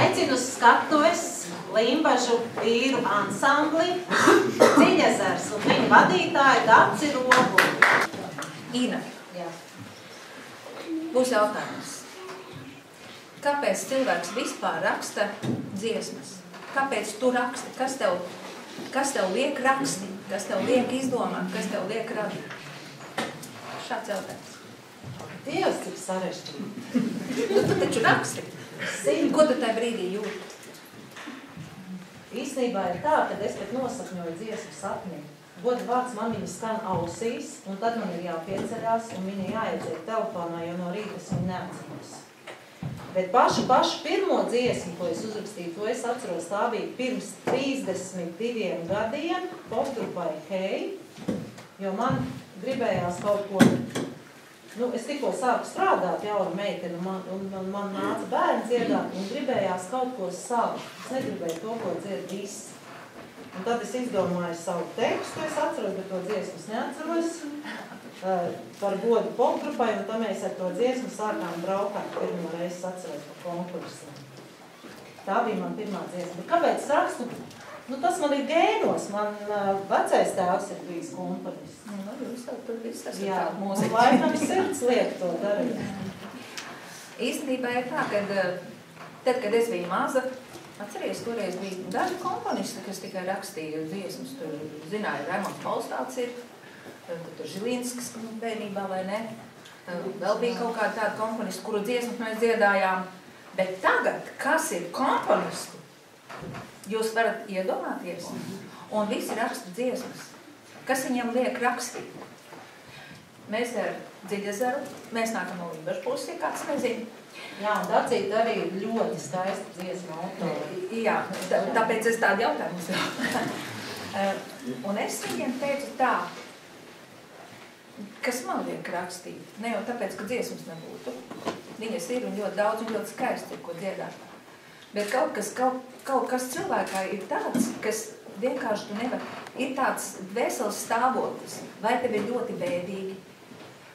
Aicinu uz skatuves Limbažu vīru ansambli, Dziļezers un viņa vadītāja Daci Rogu. Ina, būs jautājums. Kāpēc cilvēks vispār raksta dziesmas? Kāpēc tu raksti? Kas tev liek rakstīt? Kas tev liek izdomāt? Kas tev liek radīt? Šāds jautājums. Dievs, cik sarežģīti. Tu taču raksti. Ko tu tajā brīdī jūti? Īstenībā ir tā, ka es pat nosapņoju dziesmu sapni. Goda vārds man viņa skan ausīs, un tad man ir jāpieceļās, un viņa jāieciet telefonā, jo no rīta es viņu neatceros. Bet pašu pirmo dziesmu, ko es uzrakstīju, to es atceros, tā bija pirms 32 gadiem popgrupai Hei, jo man gribējās kaut ko, es tikko sāku strādāt jaunu meiteni, un man nāca bērni dziedāt, un gribējās kaut ko savu. Es negribēju to, ko dzied visi. Un tad es izdomāju savu tekstu, es atceros, bet to dziesmas neatceros, par godu popgrupai, un tad mēs ar to dziesmu sākām braukāt pirmo reizi atceros par konkursiem. Tā bija man pirmā dziesma. Bet kāpēc rakstu? Tas man ir gēnos. Man vecais tēvs ir bijis komponists. Jā, un laikam sirds liek to darīt. Īstenībā ir tā, ka tad, kad es biju maza, atceries, toreiz bija daži komponisti, kas tikai rakstīja dziesmas. Tur zināja, Raimonds Polstāts ir, tur Žilinskis bērnībā vai ne. Vēl bija kaut kāda tāda komponisti, kuru dziesmas mēs dziedājām. Bet tagad, kas ir komponisti, jūs varat iedomāties, un visi raksta dziesmas. Kas viņam liek rakstīt? Mēs ar Dziļezeru, mēs nākam no Limbažu pusi, kāds nezina. Jā, un Dacīta arī ir ļoti skaista dziesma autori. Jā, tāpēc es tādu jautājumu uzdevu. Un es viņiem teicu tā, kas man liek rakstīt? Ne jau tāpēc, ka dziesmas nebūtu. Viņas ir un ļoti daudz un ļoti skaisti ir, ko dziedāt. Bet kaut kas cilvēkā ir tāds, kas vienkārši tu nevar. Ir tāds veselas stāvoklis. Vai tev ir ļoti bēdīgi,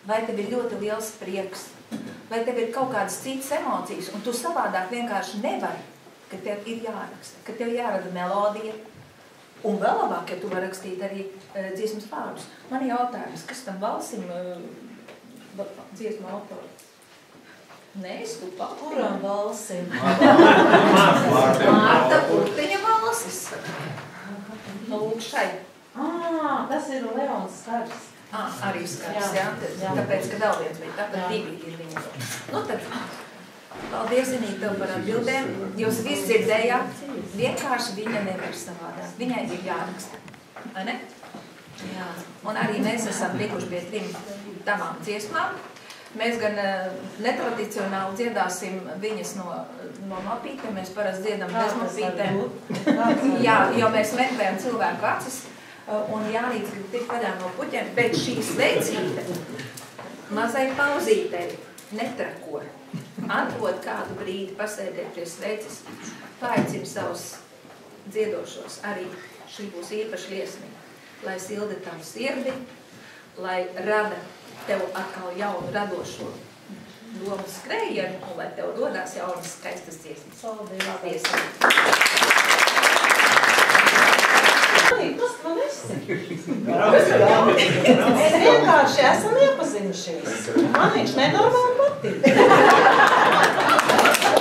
vai tev ir ļoti liels prieks, vai tev ir kaut kādas citas emocijas, un tu savādāk vienkārši nevari, ka tev ir jāraksta, ka tev jārada melodija. Un vēl labāk, ja tu var rakstīt arī dziesmas vārdus. Man ir jautājums, kas tam valsim dziesmu autori? Nē, es tu pat. Kuram valsim? Marta Purtiņa valsis. Lūk šai. Tas ir Leons Skars. Arī Skars, jā. Tāpēc, ka vēl viens bija, tāpēc divi ir viņa. Tad, paldies, Zinīt, tev par atbildēm. Jūs visi dzirdējāt, vienkārši viņa nevar savādāk. Viņai ir jāraksta. Vai ne? Jā. Un arī mēs esam tikuši pie 3 tavām dziesmām. Mēs gan netradicionāli dziedāsim viņas no mapītēm, mēs parasti dziedam bez mapītēm. Jā, jo mēs meklējam cilvēku acis, un Jānīts grib tikt vaļā no puķiem, bet šī sveicīte mazai pauzītei netrako. Atrod kādu brīdi, pasēdēt pie sveicis, paaicina savus dziedošos. Arī šī būs īpaši liesmi, lai silda tavu sirdi, lai rada tev atkal jaunu radošo domu skrējienu, un lai tev dodās jaunas skaistas dziesmas. Paldies! Tas man esi. Mēs vienkārši esam iepazinušies. Man viņš nenormāli patīk.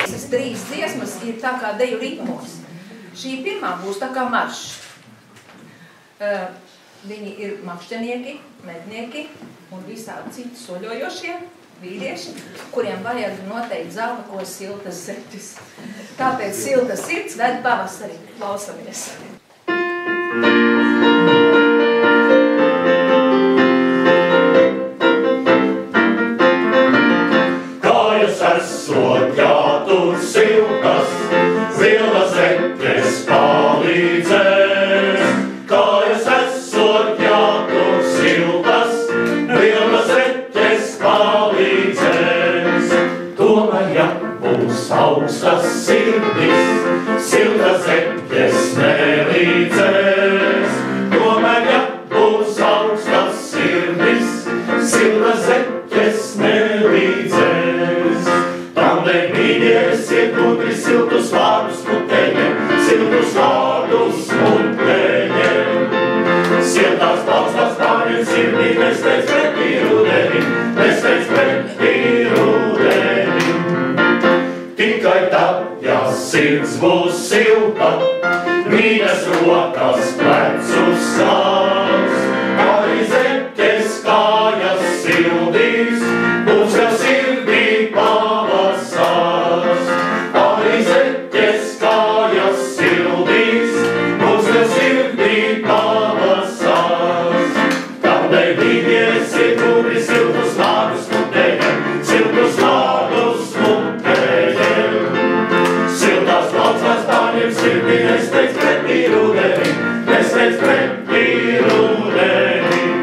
Šis 3 dziesmas ir tā kā deju ritmos. Šī pirmā būs tā kā maršs. Viņi ir makšķenieki, mednieki un visādi citi soļojošie vīrieši, kuriem vajag noteikti zelta siltas zeķis. Tāpēc silta sirds ved pavasari. Klausamies! Kājas esot jātur siltas, zila zeķes palīdzēs. Kājas esot jātur siltas, zila zeķes palīdzēs. Tomēr, ja būs augstas sirdis, silta zeķes nelīdzēs. Tomēr, ja būs augstas sirdis, silta zeķes nelīdzēs. Tam nebīdies, iet gudri siltus vārdus, nesteidz pretī rudenim, nesteidz pretī rudenim. Tikai tad, ja sirds būs silta, mīļas rokas plecus sāks, arī zeķes kājas sildīs, būs jau sirdī pavasars. Arī zeķes kājas sildīs, būs jau sirdī pavasars. Tādēļ dīviesiet gudri siltus vārdus mutējiem, siltus vārdus mutējiem. Siltās plaucās pārņem sirdī, nesteidz pretī rudenim, nesteidz pretī rudenim.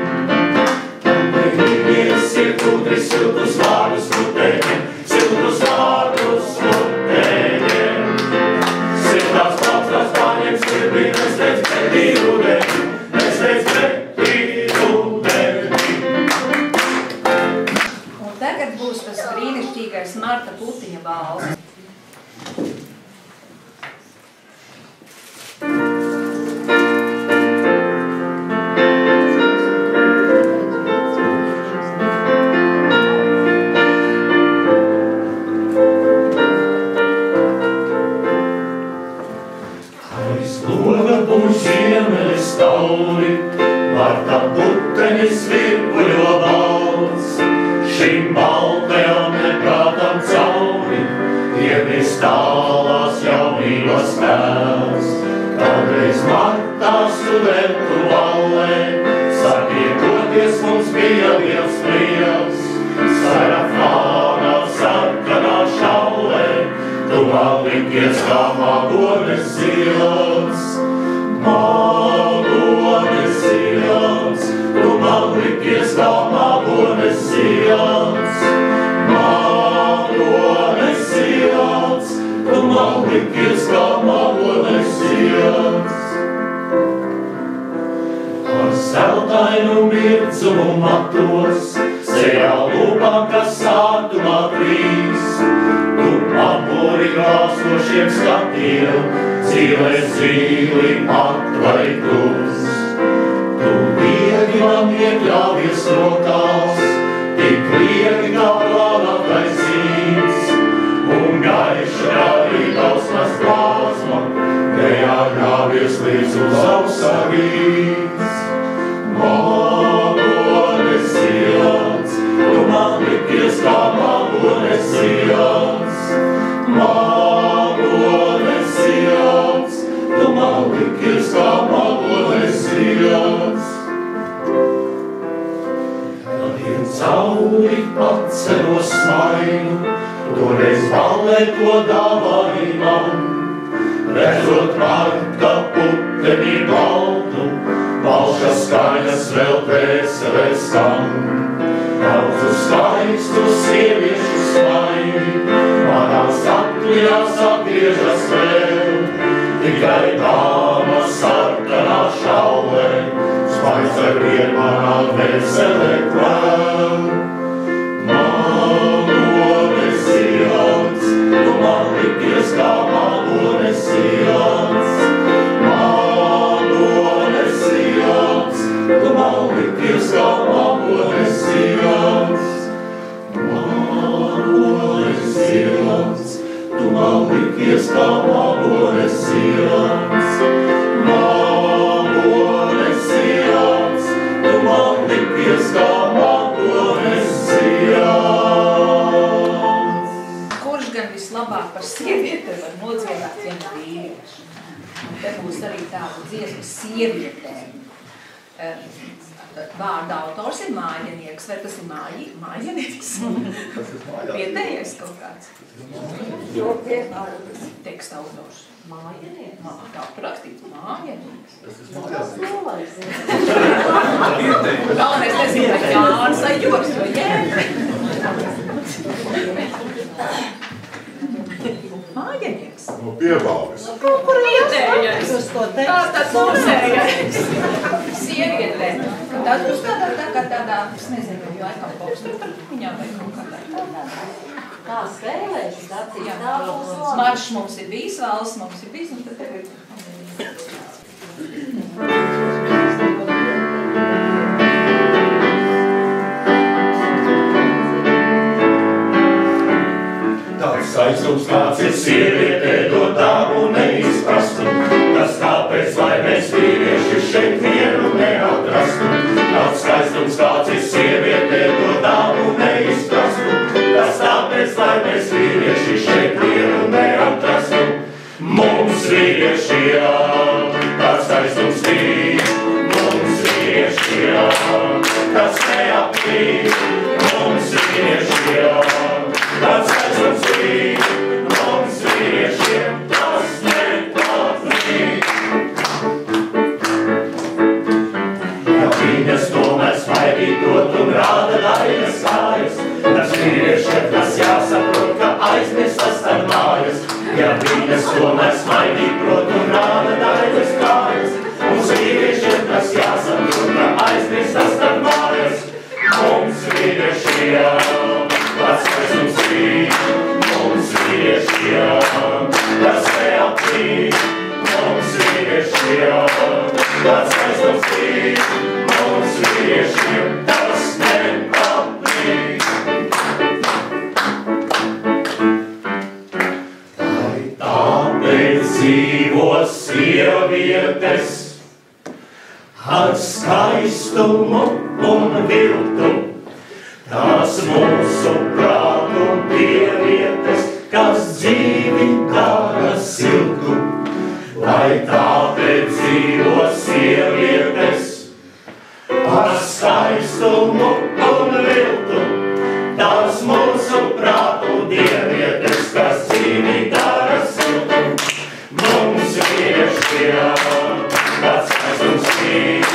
Tādēļ dīviesiet gudri siltus vārdus mutējiem, siltus vārdus mutējiem. Siltās plaucās pārņem sirdī, nesteidz pretī rudenim, nesteidz pretī rudenim. Un tagad būs tas brīnišķīgais Marta Putiņa valsts. Aizloga būs ziemeļas tauri, Marta putenis virpuļo balts. Šim baltajam neprātam cauri, ievis tālās jaunības pēls. Kādreiz Martā studentu vallē, satiekoties mums bija liels prieks. Sarafānā sarkanā šaulē, tu man likies kā māgones silts. Māgones silts, tu man likies kā māgones silts. Māgones silts, tu man likies kā māgones silts. Ar zeltainu mirdzumu matos, sejā lūpām, kas sātumā trīs. Tu apuri krāsošiem skatiem, dzīves zīli atvaļtus. Tu viegi man iekļāvies rokās, tik lieki kā plānātais zīmes. Un gaiši arī gausmas plāsma, tajā ļāvies līdz uz ausarīs. Māgones silts, tu man likies kā māgones silts. Māgones silts, tu man likies kā māgones silts. Tādien cauri atceros smaidu, toreiz ballē ko dāvāji man. Redzot Marta puteni baltu, balšas skaņas vēl dvēselē skan. Daudzu skaistu sieviešu smaidi, manās atmiņās atgriežas vēl. Tikai dāma sarkanā šaulē, spaids ar vien manā dvēselē kvēl. Māgones silts, tu man likies kā māgones silts. Māgones silts, tu man likies kā māgones silts. Māgones silts, tu man likies kā māgones silts. Māgones silts, tu man likies kā māgones silts. Kurš gan vislabāk par sievieti var nodziedāt vienu vīriešu? Un te būs arī tāda dziesma sievietēm. Vārda autors ir Mājanieks, vai tas ir Mājanieks? Vietējais kaut kāds. Teksta autors. Mājanieks? Tā rakstīts Mājanieks. Tas nolaiz. Galvenais nezinu, vai Jānis vai Joks, vai Jēni. Mājanieks. No Piebalvis. Kur vietējais? Uz to Tā tekstu. mūsējais. Sievietē. Tas būs tādā, es nezinu, laikam popstru viņā vai kaut kādā. Tā spēlēs, acīs Jā. tā būs labi. Maršs mums ir bijis, valsts mums ir bijis, un tad tev ir. skaistums kāds ir sievietē dod dabu neizprastu, tas tāpēc, lai mēs vīrieši šeit vienu neatrastu. Tāds skaistums kāds ir sievietē dod dabu neizprastu, tas tāpēc, lai mēs vīrieši šeit vienu neatrastu. Mums vīriešiem tāds skaistums ir, mums vīriešiem tas neapkrīt, mums vīriešiem tāds skaistums ir, mums vīriešiem tas neapkrīt. Ja viņas tomēr smaidītot un rāda daļas kājas, tas vīriešiem tas jāsaprot, ka aizmirstas tad mājas. Ja viņas tomēr smaidīt, prot un rāda daļas kājas, mums vīriešiem tas jāsaprot, ka aizmirstas tad mājas. Mums vīriešiem tas skaistums ir, mums vīriešiem tas neapkrīt, mums vīriešiem tas skaistums ir, mums vīriešiem tas neapkrīt. Tāpēc dzīvo sievietes ar skaistumu un viltu, tās mūsu prātu dievietes, kas dzīvi dara siltu. Lai tāpēc dzīvo sievietes ar skaistumu un viltu, tās mūsu prātu dievietes, kas dzīvi dara siltu. Mums vīriešiem tāds skaistums ir,